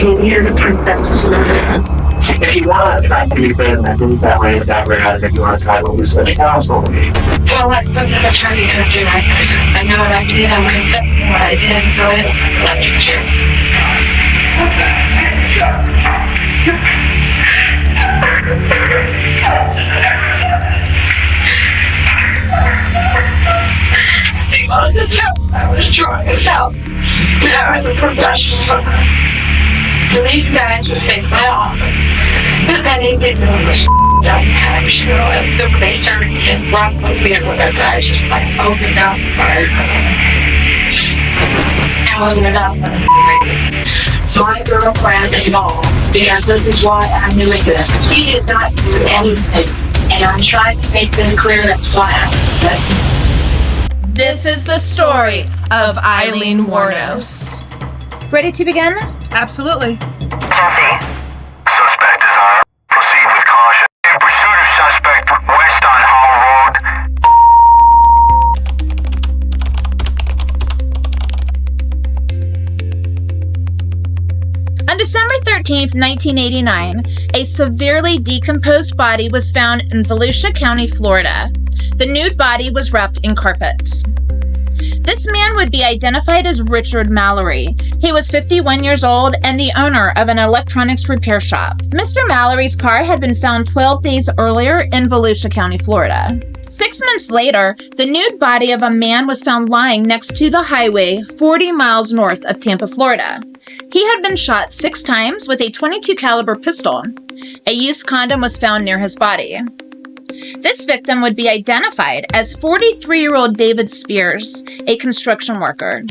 came here to protect us. If you want to try to be friends, I think that way, that way, if you want to side with the city council. Well, what the attorney could do, I know what I did, I'm confessing what I did, go ahead, let me hear. I was trying to help. Now I'm a professional. These guys would take my office. But then he didn't know the I'm sure if the waiter and rock would be able to guys just like opened up fire. Telling it up. My girlfriend is all. Because this is why I'm doing this. She did not do anything. And I'm trying to make them clear that's why I'm This is the story of Aileen Wuornos. Ready to begin? Absolutely. Copy. Suspect is armed. Proceed with caution. In pursuit of suspect west on Hall Road. On December 13th, 1989, a severely decomposed body was found in Volusia County, Florida. The nude body was wrapped in carpet. This man would be identified as Richard Mallory. He was 51 years old and the owner of an electronics repair shop. Mr. Mallory's car had been found 12 days earlier in Volusia County, Florida. 6 months later, the nude body of a man was found lying next to the highway 40 miles north of Tampa, Florida. He had been shot 6 times with a .22 caliber pistol. A used condom was found near his body. This victim would be identified as 43-year-old David Spears, a construction worker.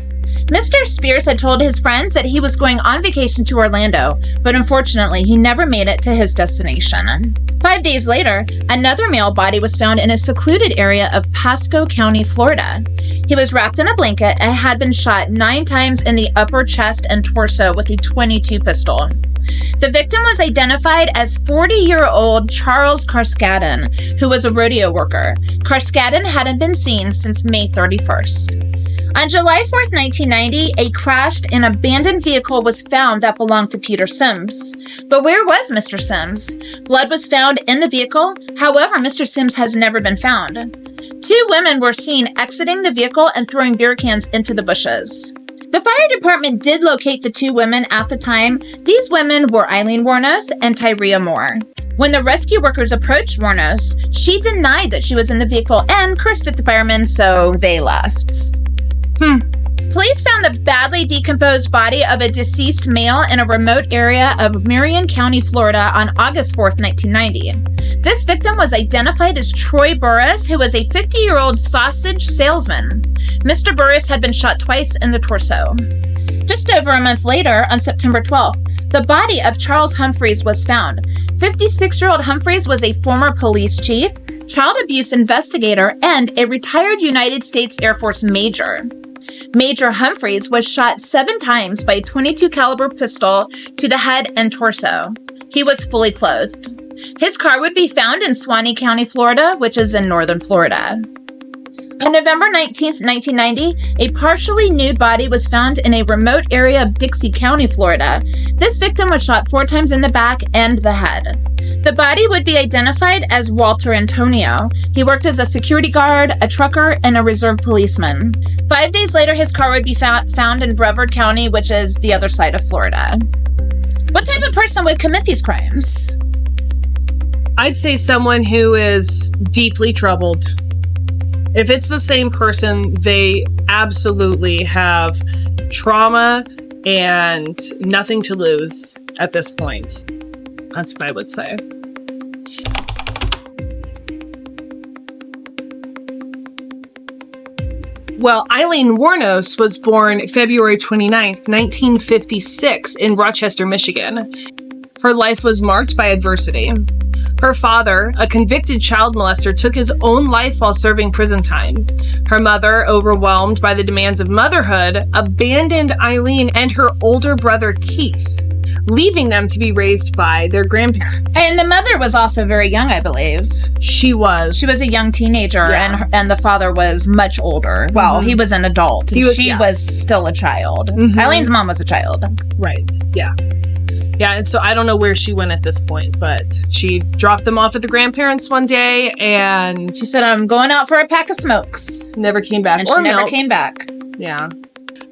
Mr. Spears had told his friends that he was going on vacation to Orlando, but unfortunately, he never made it to his destination. 5 days later, another male body was found in a secluded area of Pasco County, Florida. He was wrapped in a blanket and had been shot 9 times in the upper chest and torso with a .22 pistol. The victim was identified as 40-year-old Charles Carskadden, who was a rodeo worker. Carskadden hadn't been seen since May 31st. On July 4th, 1990, a crashed and abandoned vehicle was found that belonged to Peter Sims. But where was Mr. Sims? Blood was found in the vehicle. However, Mr. Sims has never been found. 2 women were seen exiting the vehicle and throwing beer cans into the bushes. The fire department did locate the 2 women at the time. These women were Aileen Wuornos and Tyria Moore. When the rescue workers approached Wuornos, she denied that she was in the vehicle and cursed at the firemen, so they left. Police found the badly decomposed body of a deceased male in a remote area of Marion County, Florida on August 4th, 1990. This victim was identified as Troy Burris, who was a 50-year-old sausage salesman. Mr. Burris had been shot twice in the torso. Just over a month later, on September 12th, the body of Charles Humphreys was found. 56-year-old Humphreys was a former police chief, child abuse investigator, and a retired United States Air Force major. Major Humphreys was shot 7 times by a .22 caliber pistol to the head and torso. He was fully clothed. His car would be found in Suwannee County, Florida, which is in northern Florida. On November 19th, 1990, a partially nude body was found in a remote area of Dixie County, Florida. This victim was shot 4 times in the back and the head. The body would be identified as Walter Antonio. He worked as a security guard, a trucker, and a reserve policeman. 5 days later, his car would be found in Brevard County, which is the other side of Florida. What type of person would commit these crimes? I'd say someone who is deeply troubled. If it's the same person, they absolutely have trauma and nothing to lose at this point. That's what I would say. Well, Aileen Wuornos was born February 29th, 1956 in Rochester, Michigan. Her life was marked by adversity. Her father, a convicted child molester, took his own life while serving prison time. Her mother, overwhelmed by the demands of motherhood, abandoned Aileen and her older brother Keith, leaving them to be raised by their grandparents. And the mother was also very young, I believe. She was. She was a young teenager, Yeah. and the father was much older. Well, he was an adult. She was still a child. Aileen's mom was a child. Right, yeah. Yeah, and so I don't know where she went at this point, but she dropped them off at the grandparents one day, and She said, I'm going out for a pack of smokes. never came back. And she never came back. Yeah.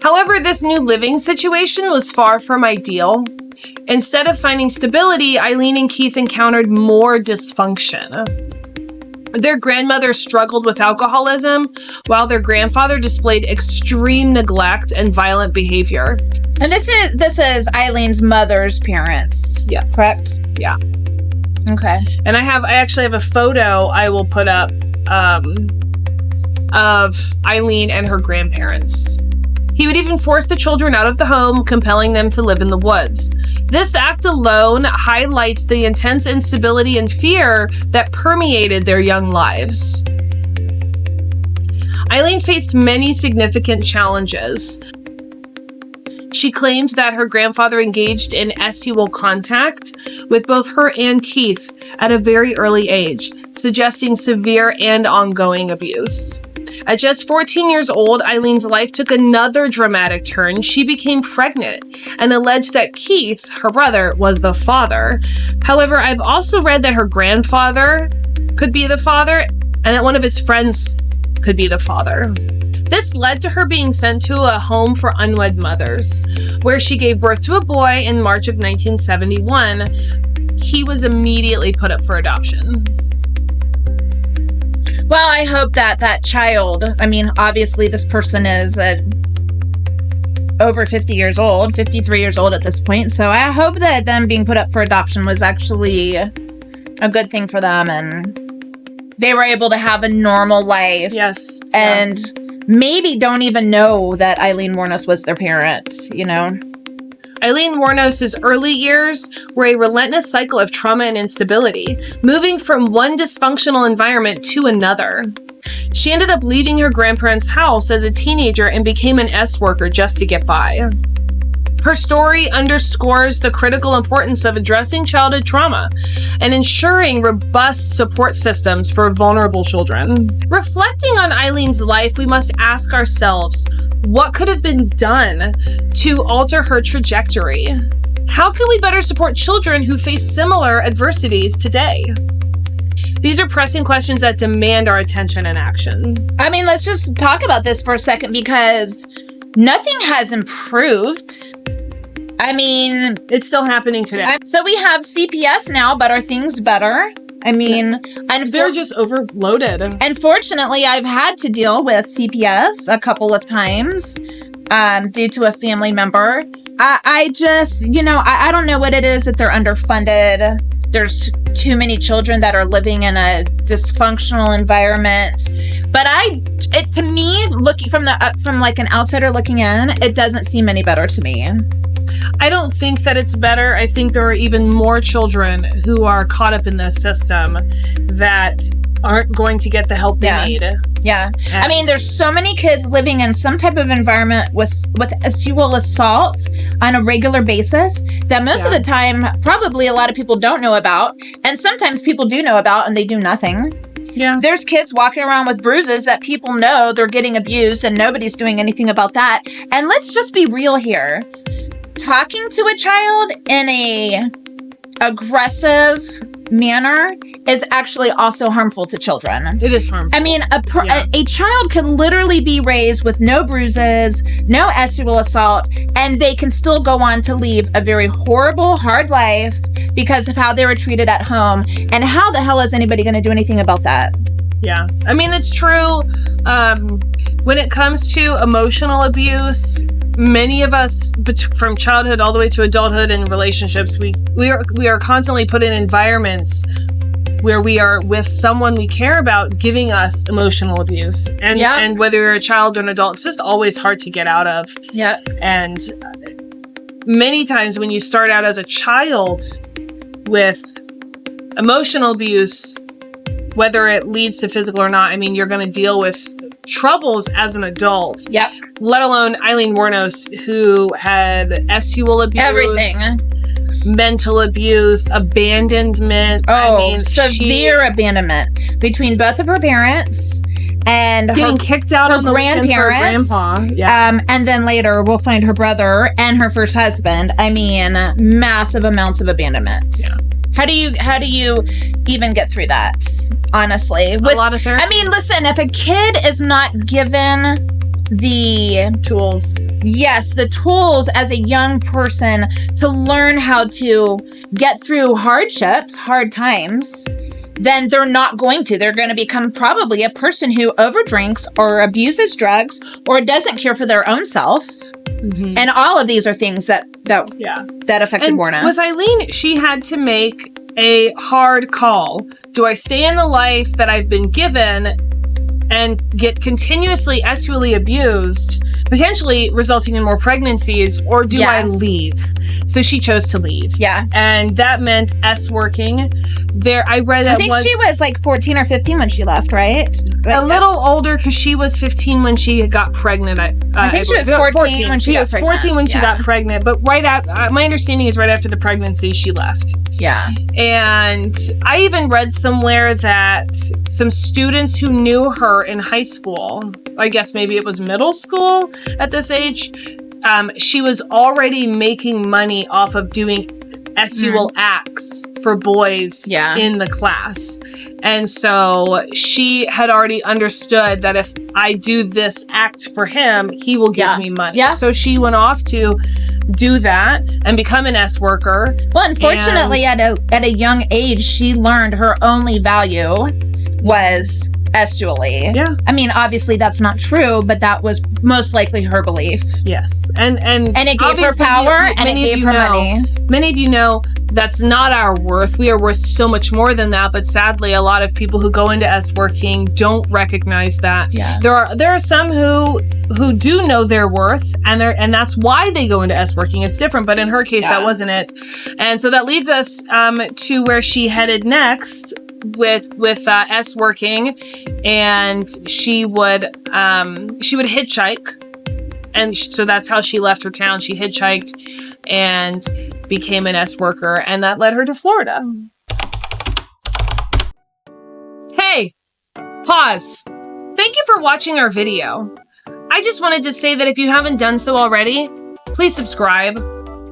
However, this new living situation was far from ideal. Instead of finding stability, Aileen and Keith encountered more dysfunction. Their grandmother struggled with alcoholism, while their grandfather displayed extreme neglect and violent behavior. And this is Eileen's mother's parents. Yes. Correct? Yeah. Okay. And I actually have a photo I will put up of Aileen and her grandparents. He would even force the children out of the home, compelling them to live in the woods. This act alone highlights the intense instability and fear that permeated their young lives. Aileen faced many significant challenges. She claimed that her grandfather engaged in sexual contact with both her and Keith at a very early age, suggesting severe and ongoing abuse. At just 14 years old, Eileen's life took another dramatic turn. She became pregnant and alleged that Keith, her brother, was the father. However, I've also read that her grandfather could be the father and that one of his friends could be the father. This led to her being sent to a home for unwed mothers, where she gave birth to a boy in March of 1971. He was immediately put up for adoption. Well, I hope that child, I mean, obviously this person is over 50 years old, 53 years old at this point. So I hope that them being put up for adoption was actually a good thing for them and they were able to have a normal life. Yes. And maybe don't even know that Aileen Wuornos was their parent, you know? Aileen Wuornos' early years were a relentless cycle of trauma and instability, moving from one dysfunctional environment to another. She ended up leaving her grandparents' house as a teenager and became an S-worker just to get by. Her story underscores the critical importance of addressing childhood trauma and ensuring robust support systems for vulnerable children. Reflecting on Eileen's life, we must ask ourselves, what could have been done to alter her trajectory? How can we better support children who face similar adversities today? These are pressing questions that demand our attention and action. I mean, let's just talk about this for a second because nothing has improved. I mean, It's still happening today. so we have CPS now, but are things better? I mean, They're just overloaded. unfortunately, I've had to deal with CPS a couple of times due to a family member. I just, I don't know what it is that they're underfunded. There's too many children that are living in a dysfunctional environment. But to me, looking from like an outsider looking in, it doesn't seem any better to me. I don't think that it's better. I think there are even more children who are caught up in this system that aren't going to get the help they need. Yeah. I mean, there's so many kids living in some type of environment with sexual assault on a regular basis that most of the time, probably a lot of people don't know about. And sometimes people do know about and they do nothing. Yeah. There's kids walking around with bruises that people know they're getting abused and nobody's doing anything about that. And let's just be real here. Talking to a child in a aggressive manner is actually also harmful to children. It is harmful. I mean, a child can literally be raised with no bruises, no sexual assault, and they can still go on to lead a very horrible, hard life because of how they were treated at home. And how the hell is anybody going to do anything about that? Yeah. I mean, it's true. When it comes to emotional abuse, many of us, from childhood all the way to adulthood and relationships, we are constantly put in environments where we are with someone we care about giving us emotional abuse. And whether you're a child or an adult, it's just always hard to get out of. Yeah. And many times when you start out as a child with emotional abuse, whether it leads to physical or not, I mean, you're going to deal with troubles as an adult. Yep. Let alone Aileen Wuornos, who had sexual abuse, Everything, mental abuse, abandonment. severe abandonment between both of her parents, and Getting kicked out her on the weekends for her grandparents. grandpa. Yeah. And then later we'll find her brother and her first husband. I mean, massive amounts of abandonment. Yeah. How do you even get through that? Honestly, A lot of therapy. I mean, listen, if a kid is not given the tools as a young person to learn how to get through hardships, hard times, then they're not going to. They're going to become probably a person who overdrinks or abuses drugs or doesn't care for their own self. Mm-hmm. And all of these are things that affected And Wuornos. with Aileen, she had to make a hard call. Do I stay in the life that I've been given and get continuously sexually abused, potentially resulting in more pregnancies, or do I leave? So she chose to leave. Yeah. And that meant working. I think she was like 14 or 15 when she left, right? A little older, because she was 15 when she got pregnant. I think she was 14 when she got pregnant. 14 when she got pregnant, but right after, my understanding is right after the pregnancy, she left. Yeah. And I even read somewhere that some students who knew her in high school, I guess maybe it was middle school at this age, she was already making money off of doing sexual acts for boys in the class. And so she had already understood that if I do this act for him, he will give me money. Yeah. So she went off to do that and become an S worker. Well, unfortunately, at a young age, she learned her only value was sexually. Yeah. I mean, obviously that's not true, but that was most likely her belief. Yes. And it gave her power and it gave her money. Many of you know that's not our worth. We are worth so much more than that, but sadly a lot of people who go into S working don't recognize that. Yeah. There are some who do know their worth and that's why they go into S working. It's different, but in her case that wasn't it. And so that leads us to where she headed next with S working, and she would hitchhike, and so that's how she left her town. She hitchhiked and became an S worker, and that led her to Florida. Hey, pause. Thank you for watching our video. I just wanted to say that if you haven't done so already, please subscribe.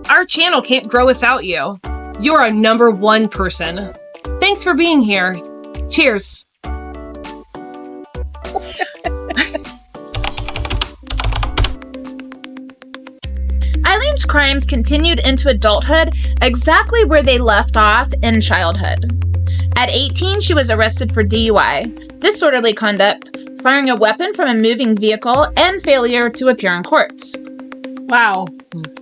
Our channel can't grow without you. You're our number one person. Thanks for being here. Cheers. Eileen's crimes continued into adulthood exactly where they left off in childhood. At 18, she was arrested for DUI, disorderly conduct, firing a weapon from a moving vehicle, and failure to appear in court. Wow.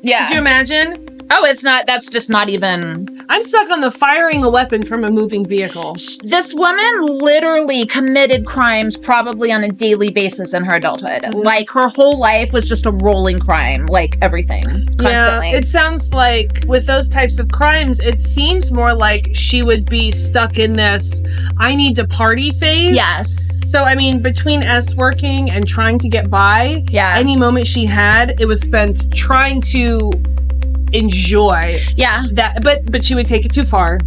Yeah. Could you imagine? Oh, that's just not even... I'm stuck on the firing a weapon from a moving vehicle. This woman literally committed crimes probably on a daily basis in her adulthood. Mm-hmm. Like, her whole life was just a rolling crime, like everything, constantly. Yeah, it sounds like with those types of crimes, it seems more like she would be stuck in this I need to party phase. Yes. So, I mean, between S working and trying to get by, any moment she had, it was spent trying to enjoy that, but she would take it too far.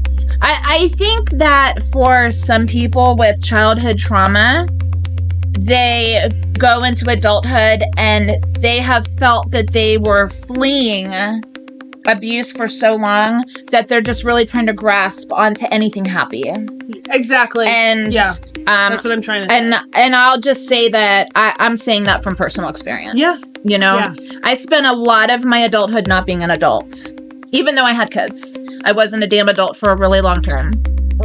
I think that for some people with childhood trauma, they go into adulthood and they have felt that they were fleeing abuse for so long that they're just really trying to grasp onto anything happy. Exactly. And that's what I'm trying to say. And I'll just say that I'm saying that from personal experience. Yeah. You know, I spent a lot of my adulthood not being an adult. Even though I had kids, I wasn't a damn adult for a really long term.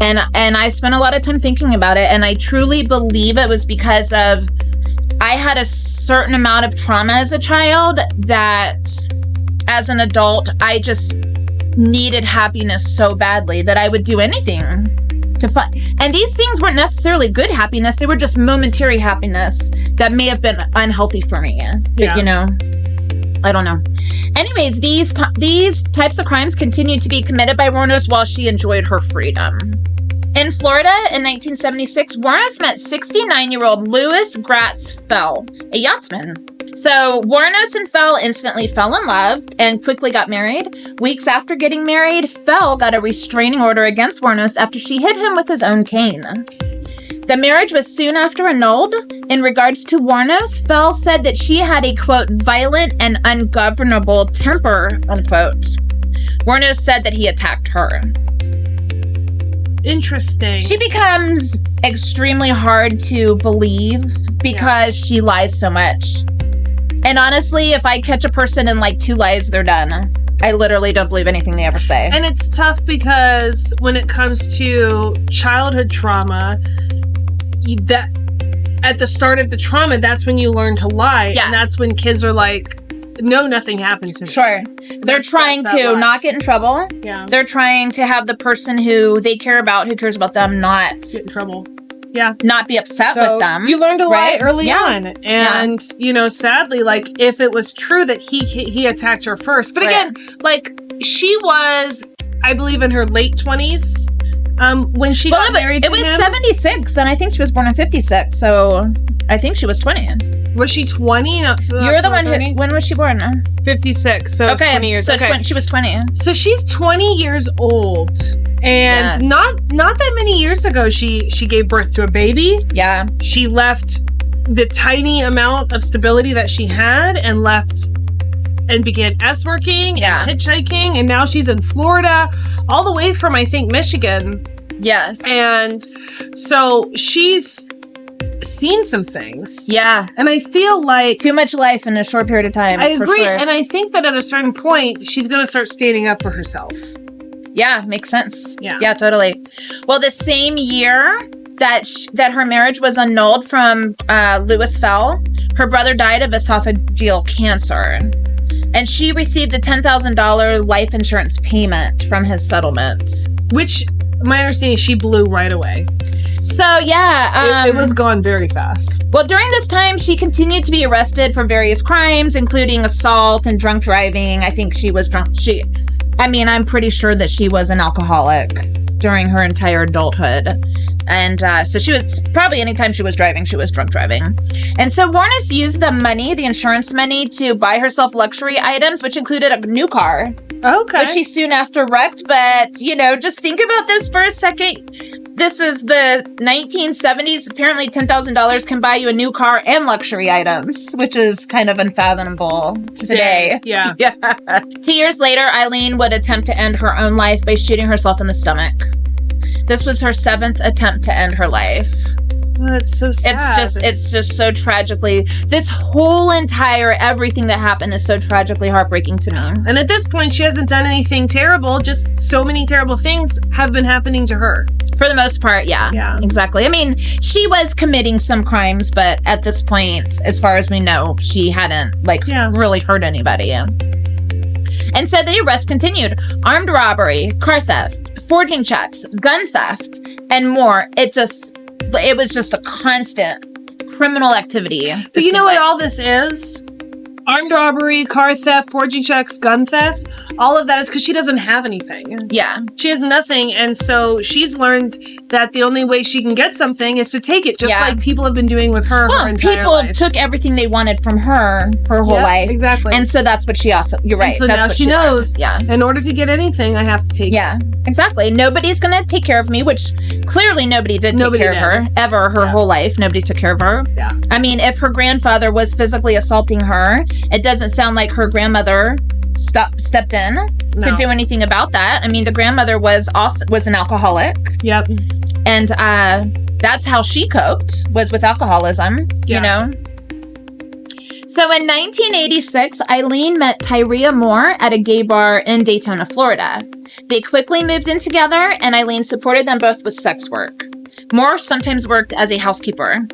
And I spent a lot of time thinking about it. And I truly believe it was because of, I had a certain amount of trauma as a child that as an adult, I just needed happiness so badly that I would do anything to find. And these things weren't necessarily good happiness. They were just momentary happiness that may have been unhealthy for me. Yeah. You know, I don't know. Anyways, these types of crimes continued to be committed by Wuornos while she enjoyed her freedom. In Florida in 1976, Wuornos met 69-year-old Louis Gratz Fell, a yachtsman. So Wuornos and Fell instantly fell in love and quickly got married. Weeks after getting married, Fell got a restraining order against Wuornos after she hit him with his own cane. The marriage was soon after annulled. In regards to Wuornos, Fell said that she had a, quote, violent and ungovernable temper, unquote. Wuornos said that he attacked her. Interesting. She becomes extremely hard to believe because she lies so much. And honestly, if I catch a person in like 2 lies, they're done. I literally don't believe anything they ever say. And it's tough because when it comes to childhood trauma, that at the start of the trauma, that's when you learn to lie. Yeah. And that's when kids are like, no, nothing happens to me. Sure. They're trying That's that to lie. not get in trouble. Yeah. They're trying to have the person who they care about, who cares about them, not Get in trouble. Yeah. not be upset with them. You learn to lie right? early Yeah. on. And, you know, sadly, like, if it was true that he attacked her first. But Right. again, like, she was, I believe, in her late 20s when she got married it to was him. 76, and I think she was born in 56, so I think she was 20. Was she 20? No, You're the one who, when was she born? 56, so Okay, 20 years. so Okay. she was 20. So she's 20 years old. And not that many years ago, she gave birth to a baby. Yeah. She left the tiny amount of stability that she had and left and began S-working Yeah. and hitchhiking. And now she's in Florida, all the way from, I think, Michigan. Yes. And so she's seen some things. Yeah. And I feel like Too much life in a short period of time. I for agree. Sure. And I think that at a certain point, she's going to start standing up for herself. Yeah, makes sense. Yeah. Yeah, totally. Well, the same year that her marriage was annulled from Louis Fell, her brother died of esophageal cancer. And she received a $10,000 life insurance payment from his settlement. Which, my understanding is she blew right away. So, yeah. It was gone very fast. Well, during this time, she continued to be arrested for various crimes, including assault and drunk driving. I think she was drunk. I'm pretty sure that she was an alcoholic during her entire adulthood. And so she was, probably anytime she was driving, she was drunk driving. And so Wuornos used the money, the insurance money, to buy herself luxury items, which included a new car, Okay. which she soon after wrecked. But, you know, just think about this for a second. This is the 1970s. Apparently $10,000 can buy you a new car and luxury items, which is kind of unfathomable today. Yeah. Yeah. 2 years later, Aileen would attempt to end her own life by shooting herself in the stomach. This was her 7th attempt to end her life. Well, it's so sad. It's just so tragically, this whole entire everything that happened is so tragically heartbreaking to me. And at this point, she hasn't done anything terrible. Just so many terrible things have been happening to her. For the most part, yeah. Yeah. Exactly. I mean, she was committing some crimes, but at this point, as far as we know, she hadn't, really hurt anybody. And so the arrest continued. Armed robbery, car theft, forging checks, gun theft, and more. It was just a constant criminal activity. But you know what all this is? Armed robbery, car theft, forging checks, gun theft. All of that is because she doesn't have anything. Yeah. She has nothing, and so she's learned that the only way she can get something is to take it, just like people have been doing with her Well, entire people life. took everything they wanted from her whole Yeah, life. exactly. And so that's what she also, you're right. And so that's now what she knows, Yeah. in order to get anything, I have to take it. Yeah, exactly. Nobody's going to take care of me, which clearly nobody did take care of her ever her whole life. Nobody took care of her. Yeah. I mean, if her grandfather was physically assaulting her, it doesn't sound like her grandmother stepped in to do anything about that. I mean, the grandmother was an alcoholic. Yep. And that's how she coped, was with alcoholism, you know? So in 1986, Aileen met Tyria Moore at a gay bar in Daytona, Florida. They quickly moved in together, and Aileen supported them both with sex work. Moore sometimes worked as a housekeeper.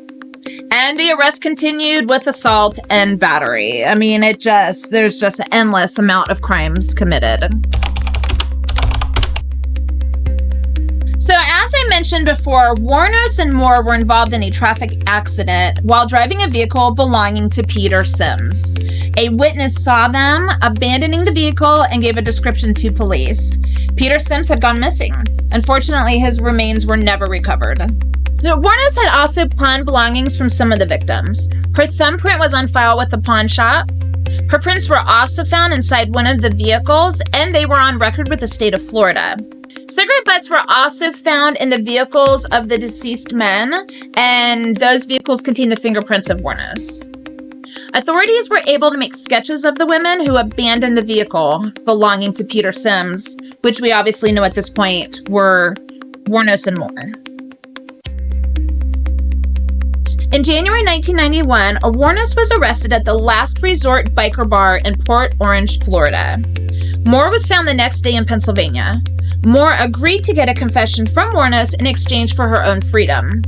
And the arrest continued with assault and battery. I mean, there's just an endless amount of crimes committed. So as I mentioned before, Wuornos and Moore were involved in a traffic accident while driving a vehicle belonging to Peter Sims. A witness saw them abandoning the vehicle and gave a description to police. Peter Sims had gone missing. Unfortunately, his remains were never recovered. Now, Wuornos had also pawned belongings from some of the victims. Her thumbprint was on file with the pawn shop. Her prints were also found inside one of the vehicles, and they were on record with the state of Florida. Cigarette butts were also found in the vehicles of the deceased men, and those vehicles contained the fingerprints of Wuornos. Authorities were able to make sketches of the women who abandoned the vehicle belonging to Peter Sims, which we obviously know at this point were Wuornos and Moore. In January 1991, Wuornos was arrested at the Last Resort Biker Bar in Port Orange, Florida. Moore was found the next day in Pennsylvania. Moore agreed to get a confession from Wuornos in exchange for her own freedom.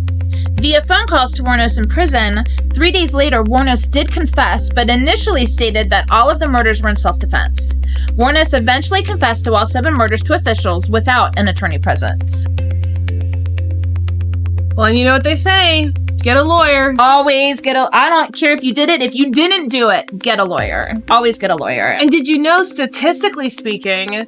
Via phone calls to Wuornos in prison, 3 days later, Wuornos did confess, but initially stated that all of the murders were in self-defense. Wuornos eventually confessed to all 7 murders to officials without an attorney present. Well, and you know what they say. Get a lawyer. Always I don't care if you did it. If you didn't do it, get a lawyer. Always get a lawyer. And did you know, statistically speaking,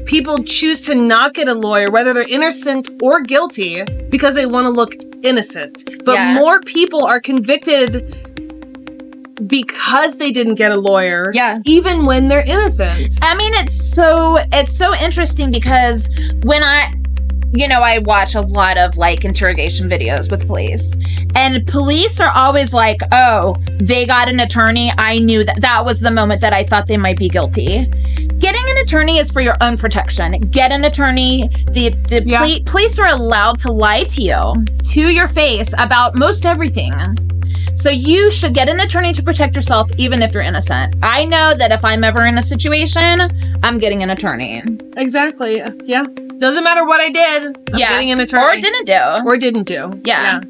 people choose to not get a lawyer, whether they're innocent or guilty, because they want to look innocent. But more people are convicted because they didn't get a lawyer, even when they're innocent. I mean, it's so interesting because when I watch a lot of interrogation videos with police, and police are always like, oh, they got an attorney. I knew that was the moment that I thought they might be guilty. Getting an attorney is for your own protection. Get an attorney. The police are allowed to lie to you, to your face, about most everything. So you should get an attorney to protect yourself, even if you're innocent. I know that if I'm ever in a situation, I'm getting an attorney. Exactly. Yeah. Doesn't matter what I did. I'm getting an attorney. Or didn't do. Yeah.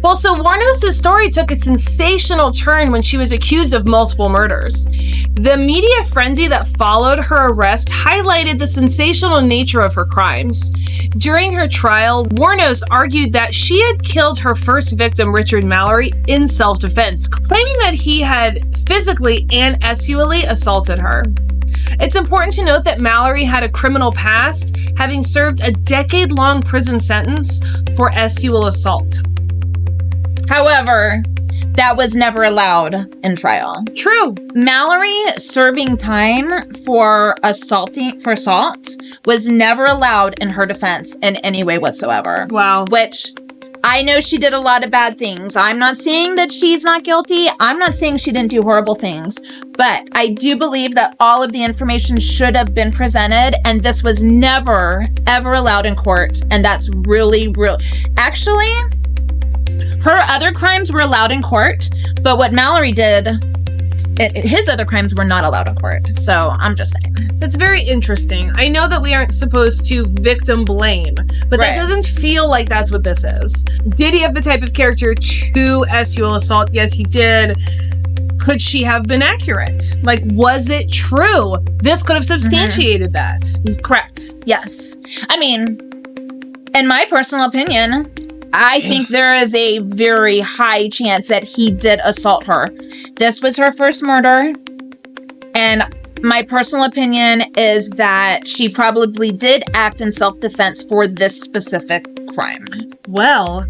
Well, so Wuornos' story took a sensational turn when she was accused of multiple murders. The media frenzy that followed her arrest highlighted the sensational nature of her crimes. During her trial, Wuornos argued that she had killed her first victim, Richard Mallory, in self-defense, claiming that he had physically and sexually assaulted her. It's important to note that Mallory had a criminal past, having served a decade-long prison sentence for sexual assault. However, that was never allowed in trial. True. Mallory serving time for assault was never allowed in her defense in any way whatsoever. Wow. Which, I know she did a lot of bad things. I'm not saying that she's not guilty. I'm not saying she didn't do horrible things. But I do believe that all of the information should have been presented, and this was never, ever allowed in court. And that's really, real. Actually, her other crimes were allowed in court, but what Mallory did, his other crimes were not allowed in court. So I'm just saying. That's very interesting. I know that we aren't supposed to victim blame, but that doesn't feel like that's what this is. Did he have the type of character to sexual assault? Yes, he did. Could she have been accurate? Was it true? This could have substantiated that. Correct. Yes. I mean, in my personal opinion, I think there is a very high chance that he did assault her. This was her first murder, and my personal opinion is that she probably did act in self-defense for this specific crime. Well,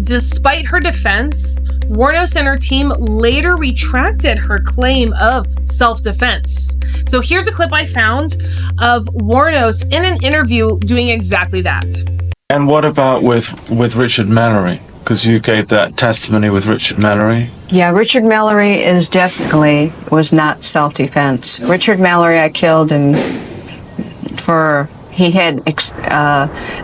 despite her defense, Wuornos and her team later retracted her claim of self-defense. So here's a clip I found of Wuornos in an interview doing exactly that. And what about with Richard Mallory? Because you gave that testimony with Richard Mallory. Yeah, Richard Mallory was not self-defense. Richard Mallory I killed I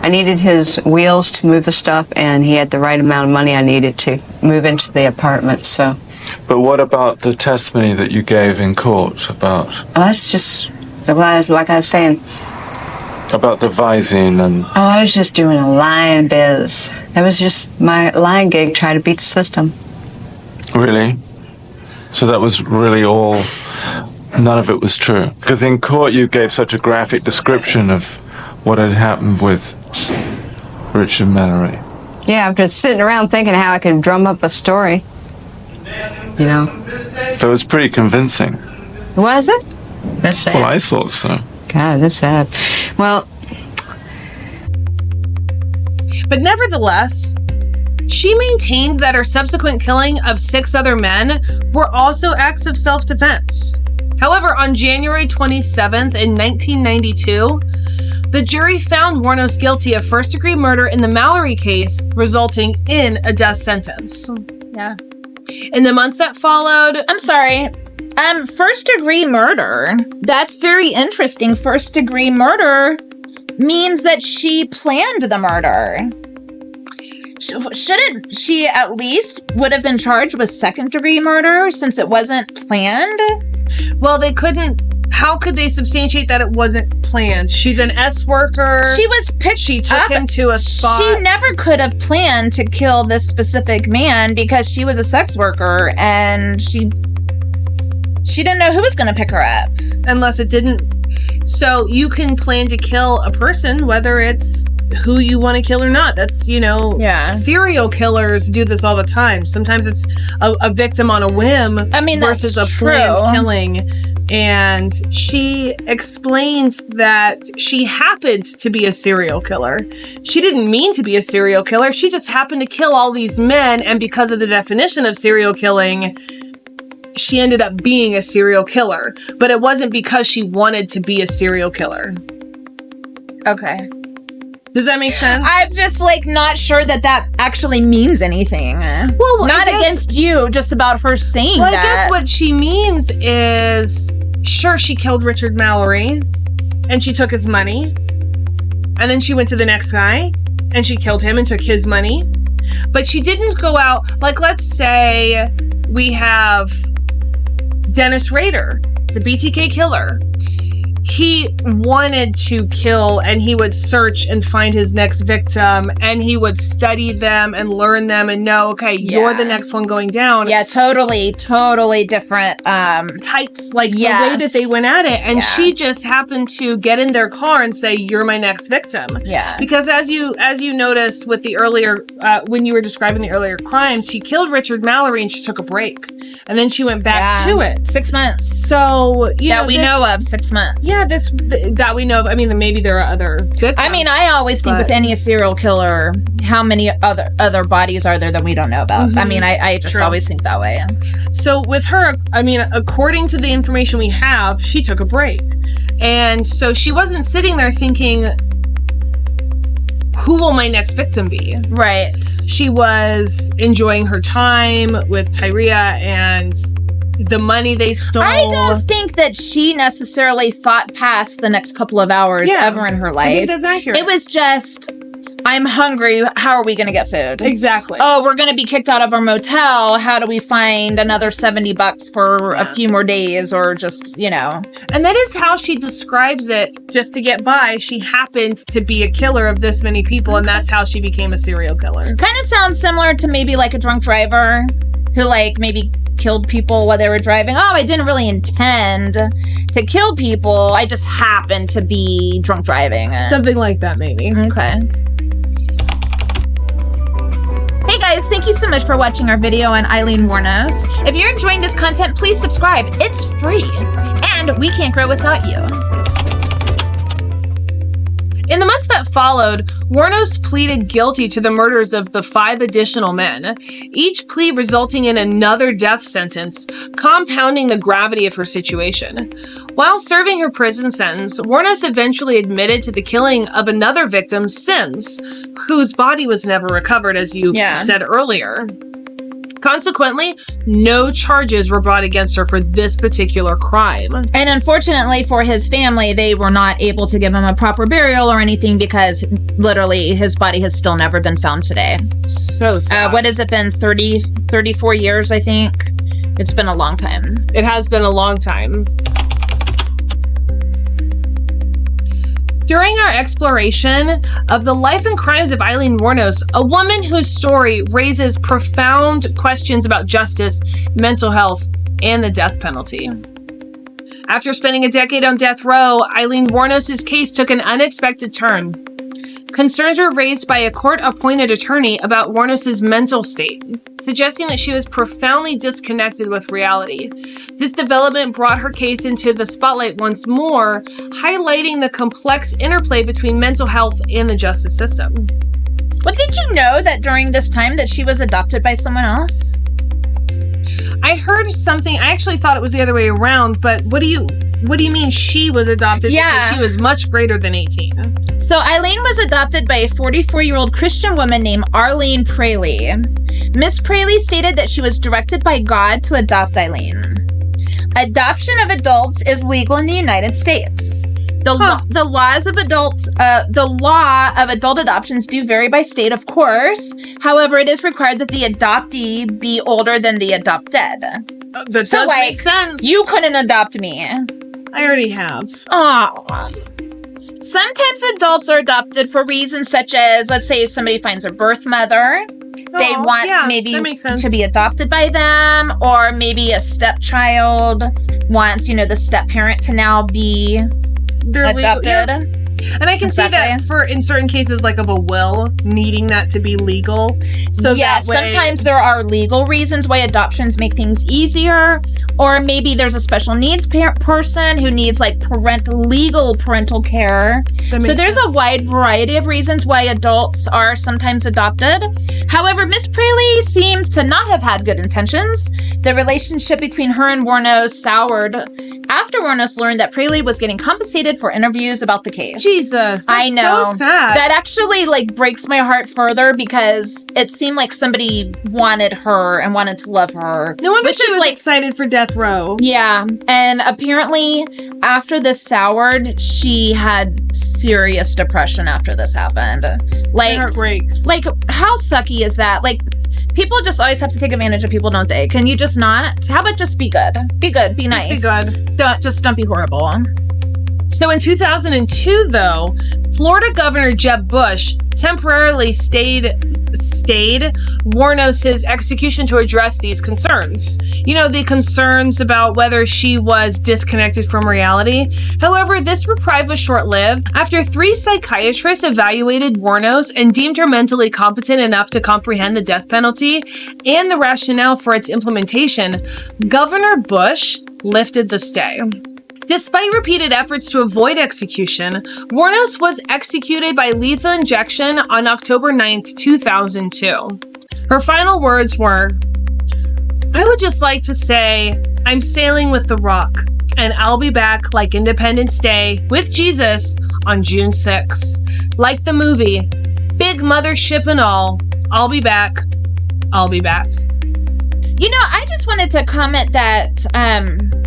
needed his wheels to move the stuff, and he had the right amount of money I needed to move into the apartment, so. But what about the testimony that you gave in court about? That's just, like I was saying. About the Visine and... Oh, I was just doing a lying biz. That was just my lying gig, trying to beat the system. Really? So that was really all... None of it was true? Because in court you gave such a graphic description of what had happened with Richard Mallory. Yeah, after sitting around thinking how I could drum up a story. You know. That was pretty convincing. Was it? That's sad. Well, I thought so. God, that's sad. Well... But nevertheless, she maintained that her subsequent killing of 6 other men were also acts of self-defense. However, on January 27th in 1992, the jury found Wuornos guilty of first-degree murder in the Mallory case, resulting in a death sentence. Yeah. In the months that followed... I'm sorry. First-degree murder. That's very interesting. First-degree murder means that she planned the murder. Shouldn't she at least would have been charged with second-degree murder since it wasn't planned? Well, they couldn't... How could they substantiate that it wasn't planned? She's an S worker. She was picked She took up. him to a spot. She never could have planned to kill this specific man because she was a sex worker and she didn't know who was going to pick her up. Unless it didn't. So you can plan to kill a person, whether it's who you want to kill or not. That's, Yeah. Serial killers do this all the time. Sometimes it's a victim on a whim versus that's a planned true. killing. And she explains that she happened to be a serial killer. She didn't mean to be a serial killer. She just happened to kill all these men. And because of the definition of serial killing, she ended up being a serial killer. But it wasn't because she wanted to be a serial killer. Okay. Does that make sense? I'm just not sure that actually means anything. Well, not against you, just about her saying Well, that. I guess what she means is, sure, she killed Richard Mallory, and she took his money, and then she went to the next guy, and she killed him and took his money, but she didn't go out, let's say we have Dennis Rader, the BTK killer. He wanted to kill, and he would search and find his next victim, and he would study them and learn them and know, okay, you're the next one going down. Yeah, totally different. Types, the way Yes. that they went at it. And Yeah. she just happened to get in their car and say, you're my next victim. Yeah. Because as you noticed with the earlier, when you were describing the earlier crimes, she killed Richard Mallory and she took a break. And then she went back to it. 6 months. So, We know of 6 months. Yeah, that we know of. I mean, maybe there are other victims. I always think with any serial killer, how many other bodies are there that we don't know about? Mm-hmm. I just True. always think that way. So with her, according to the information we have, she took a break. And so she wasn't sitting there thinking, who will my next victim be? Right. She was enjoying her time with Tyria and the money they stole. I don't think that she necessarily thought past the next couple of hours ever in her life. I think that's accurate. It was just, I'm hungry. How are we going to get food? Exactly. Oh, we're going to be kicked out of our motel. How do we find another $70 for a few more days, or just, And that is how she describes it. Just to get by, she happened to be a killer of this many people, and that's how she became a serial killer. Kind of sounds similar to maybe a drunk driver who maybe killed people while they were driving. Oh, I didn't really intend to kill people. I just happened to be drunk driving. Something like that, maybe. Okay. Hey guys, thank you so much for watching our video on Aileen Wuornos. If you're enjoying this content, please subscribe. It's free. And we can't grow without you. In the months that followed, Wuornos pleaded guilty to the murders of the 5 additional men, each plea resulting in another death sentence, compounding the gravity of her situation. While serving her prison sentence, Wuornos eventually admitted to the killing of another victim, Sims, whose body was never recovered, as you said earlier. Consequently, no charges were brought against her for this particular crime. And unfortunately for his family, they were not able to give him a proper burial or anything because literally his body has still never been found today. So sad. What has it been? 34 years, I think? It's been a long time. It has been a long time. During our exploration of the life and crimes of Aileen Wuornos, a woman whose story raises profound questions about justice, mental health, and the death penalty. After spending a decade on death row, Aileen Wuornos' case took an unexpected turn. Concerns were raised by a court-appointed attorney about Wuornos' mental state, suggesting that she was profoundly disconnected with reality. This development brought her case into the spotlight once more, highlighting the complex interplay between mental health and the justice system. Well, did you know that during this time that she was adopted by someone else? I heard something. I actually thought it was the other way around, but what do you mean she was adopted? Yeah. Because she was much greater than 18. So Aileen was adopted by a 44-year-old Christian woman named Arlene Praley. Miss Praley stated that she was directed by God to adopt Aileen. Adoption of adults is legal in the United States. The law of adult adoptions do vary by state, of course. However, it is required that the adoptee be older than the adopted. That does make sense. You couldn't adopt me. I already have. Aw. Sometimes adults are adopted for reasons such as, let's say, if somebody finds a birth mother, they want maybe to be adopted by them, or maybe a stepchild wants, the step parent to now be adopted. And I can see that in certain cases, like of a will, needing that to be legal. So yes, sometimes there are legal reasons why adoptions make things easier, or maybe there's a special needs person who needs like legal parental care. So there's a wide variety of reasons why adults are sometimes adopted. However, Miss Praley seems to not have had good intentions. The relationship between her and Wuornos soured after Wuornos learned that Praley was getting compensated for interviews about the case. Jesus, I know. So sad. That actually breaks my heart further because it seemed like somebody wanted her and wanted to love her. No wonder she was excited for death row. Yeah, and apparently after this soured, she had serious depression after this happened. My heart breaks. How sucky is that? People just always have to take advantage of people, don't they? Can you just not? How about just be good? Be good. Be nice. Just be good. Don't be horrible. So in 2002, though, Florida Governor Jeb Bush temporarily stayed Wuornos' execution to address these concerns. The concerns about whether she was disconnected from reality. However, this reprieve was short-lived. After 3 psychiatrists evaluated Wuornos and deemed her mentally competent enough to comprehend the death penalty and the rationale for its implementation, Governor Bush lifted the stay. Despite repeated efforts to avoid execution, Wuornos was executed by lethal injection on October 9th, 2002. Her final words were, "I would just like to say, I'm sailing with the rock, and I'll be back like Independence Day with Jesus on June 6th. Like the movie, big mothership and all, I'll be back. I'll be back." I just wanted to comment that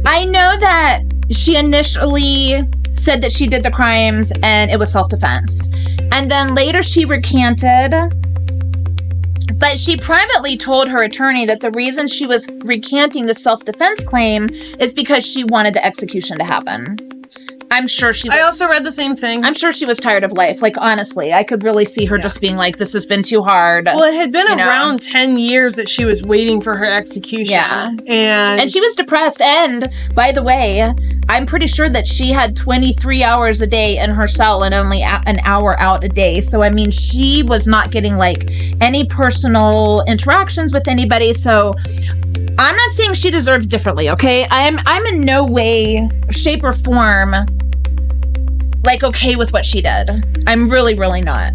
I know that she initially said that she did the crimes and it was self-defense. And then later she recanted. But she privately told her attorney that the reason she was recanting the self-defense claim is because she wanted the execution to happen. I'm sure she was. I also read the same thing. I'm sure she was tired of life. Honestly, I could really see her just being like, this has been too hard. Well, it had been around 10 years that she was waiting for her execution. Yeah. And she was depressed. And, by the way, I'm pretty sure that she had 23 hours a day in her cell and only an hour out a day. So, she was not getting, any personal interactions with anybody. So, I'm not saying she deserved differently, okay? I'm in no way, shape, or form okay with what she did. I'm really, really not.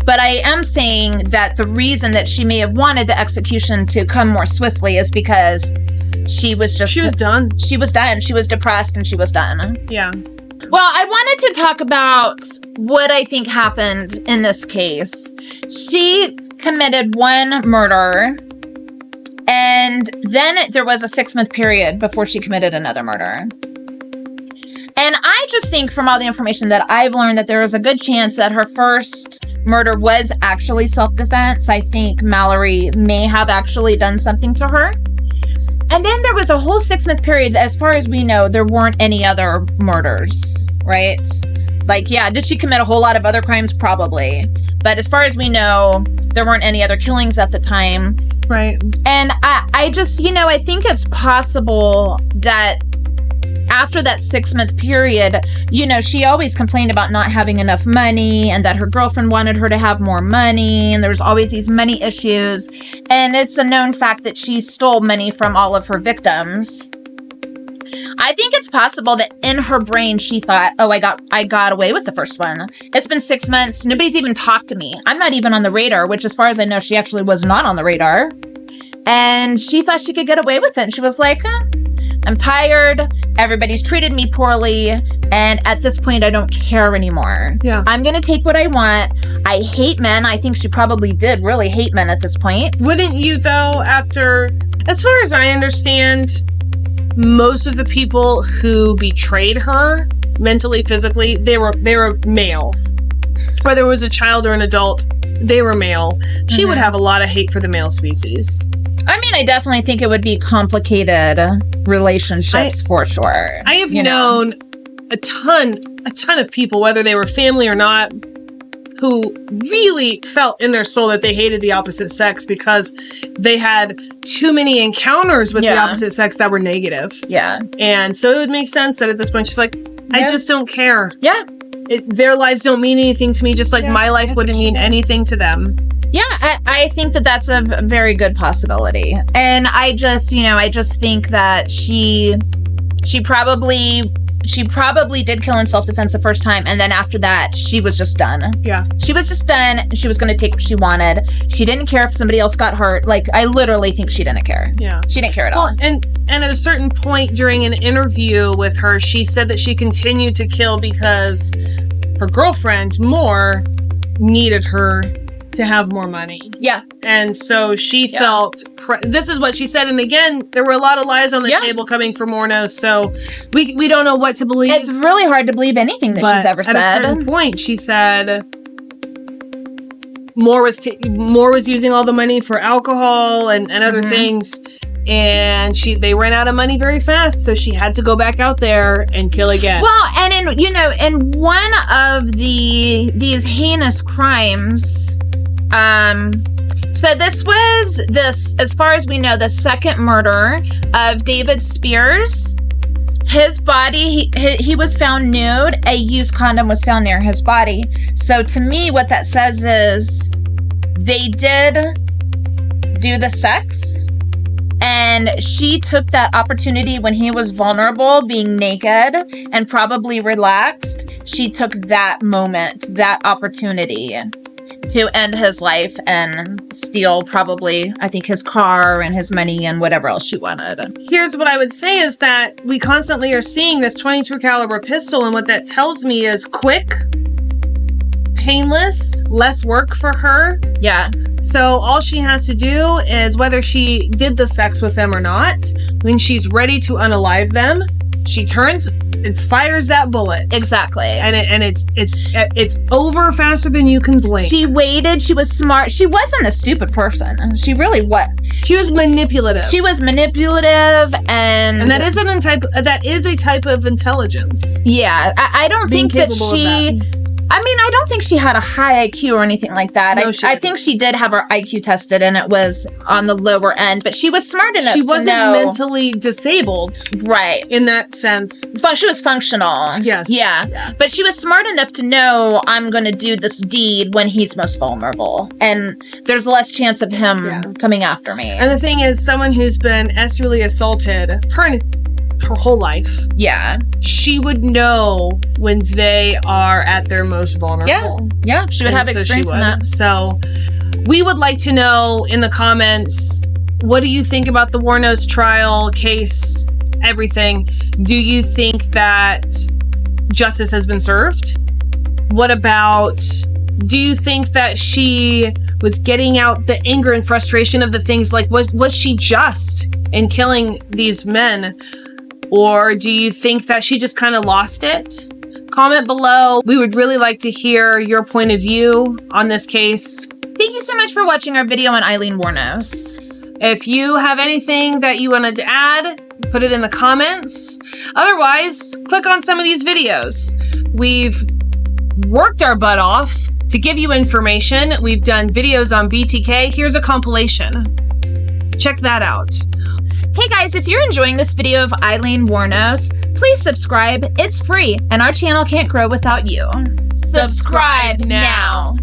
But I am saying that the reason that she may have wanted the execution to come more swiftly is because she was done. She was done. She was depressed and she was done. Yeah. Well, I wanted to talk about what I think happened in this case. She committed one murder, and then there was a 6-month period before she committed another murder. And I just think from all the information that I've learned that there is a good chance that her first murder was actually self-defense. I think Mallory may have actually done something to her. And then there was a whole 6-month period. As far as we know, there weren't any other murders, right? Did she commit a whole lot of other crimes? Probably. But as far as we know, there weren't any other killings at the time. Right. And I just, I think it's possible that after that 6-month period, she always complained about not having enough money and that her girlfriend wanted her to have more money. And there's always these money issues. And it's a known fact that she stole money from all of her victims. I think it's possible that in her brain, she thought, oh, I got away with the first one. It's been 6 months. Nobody's even talked to me. I'm not even on the radar, which as far as I know, she actually was not on the radar. And she thought she could get away with it. And she was like, I'm tired. Everybody's treated me poorly. And at this point, I don't care anymore. Yeah. I'm going to take what I want. I hate men. I think she probably did really hate men at this point. Wouldn't you, though, as far as I understand, most of the people who betrayed her, mentally, physically, they were male. Whether it was a child or an adult, they were male. She would have a lot of hate for the male species. I mean, I definitely think it would be complicated relationships for sure. I have known a ton of people, whether they were family or not, who really felt in their soul that they hated the opposite sex because they had too many encounters with the opposite sex that were negative. Yeah. And so it would make sense that at this point she's like, I just don't care. Yeah. Their lives don't mean anything to me, just like my life wouldn't mean anything to them. Yeah, I think that that's a very good possibility. And I just think that she probably did kill in self-defense the first time, and then after that, she was just done. Yeah. She was just done. She was going to take what she wanted. She didn't care if somebody else got hurt. Like, I literally think she didn't care. Yeah. She didn't care at all. And at a certain point during an interview with her, she said that she continued to kill because her girlfriend, Moore, needed her to have more money. Yeah. And so she felt, this is what she said. And again, there were a lot of lies on the table coming from Wuornos, so we don't know what to believe. It's really hard to believe anything that she's ever said. At a certain point, she said Moore was using all the money for alcohol and other things. And they ran out of money very fast, so she had to go back out there and kill again. Well, and in one of these heinous crimes, so this was as far as we know, the second murder of David Spears. His body, he was found nude. A used condom was found near his body. So to me, what that says is they did do the sex. And she took that opportunity when he was vulnerable, being naked and probably relaxed. She took that moment, that opportunity to end his life and steal probably, I think, his car and his money and whatever else she wanted. Here's what I would say is that we constantly are seeing this 22 caliber pistol, and what that tells me is quick, painless, less work for her. Yeah. So all she has to do is, whether she did the sex with them or not, when she's ready to unalive them, she turns and fires that bullet. Exactly. And it's over faster than you can blink. She waited. She was smart. She wasn't a stupid person. She really was. She was manipulative. She was manipulative, and that is a type of intelligence. Yeah, I don't think that she. I mean, I don't think she had a high IQ or anything like that. No, I think she did have her IQ tested, and it was on the lower end, but she was smart enough to know. She wasn't mentally disabled. Right. In that sense. She was functional. Yes. Yeah. But she was smart enough to know, I'm going to do this deed when he's most vulnerable, and there's less chance of him coming after me. And the thing is, someone who's been sexually assaulted her whole life. Yeah. She would know when they are at their most vulnerable. Yeah. She would have experience in that. So we would like to know in the comments, what do you think about the Wuornos trial, case, everything? Do you think that justice has been served? What about, do you think that she was getting out the anger and frustration of the things, like, was she just in killing these men? Or do you think that she just kind of lost it? Comment below. We would really like to hear your point of view on this case. Thank you so much for watching our video on Aileen Wuornos. If you have anything that you wanted to add, put it in the comments. Otherwise, click on some of these videos. We've worked our butt off to give you information. We've done videos on BTK. Here's a compilation. Check that out. Hey guys, if you're enjoying this video of Aileen Wuornos, please subscribe. It's free, and our channel can't grow without you. Subscribe now.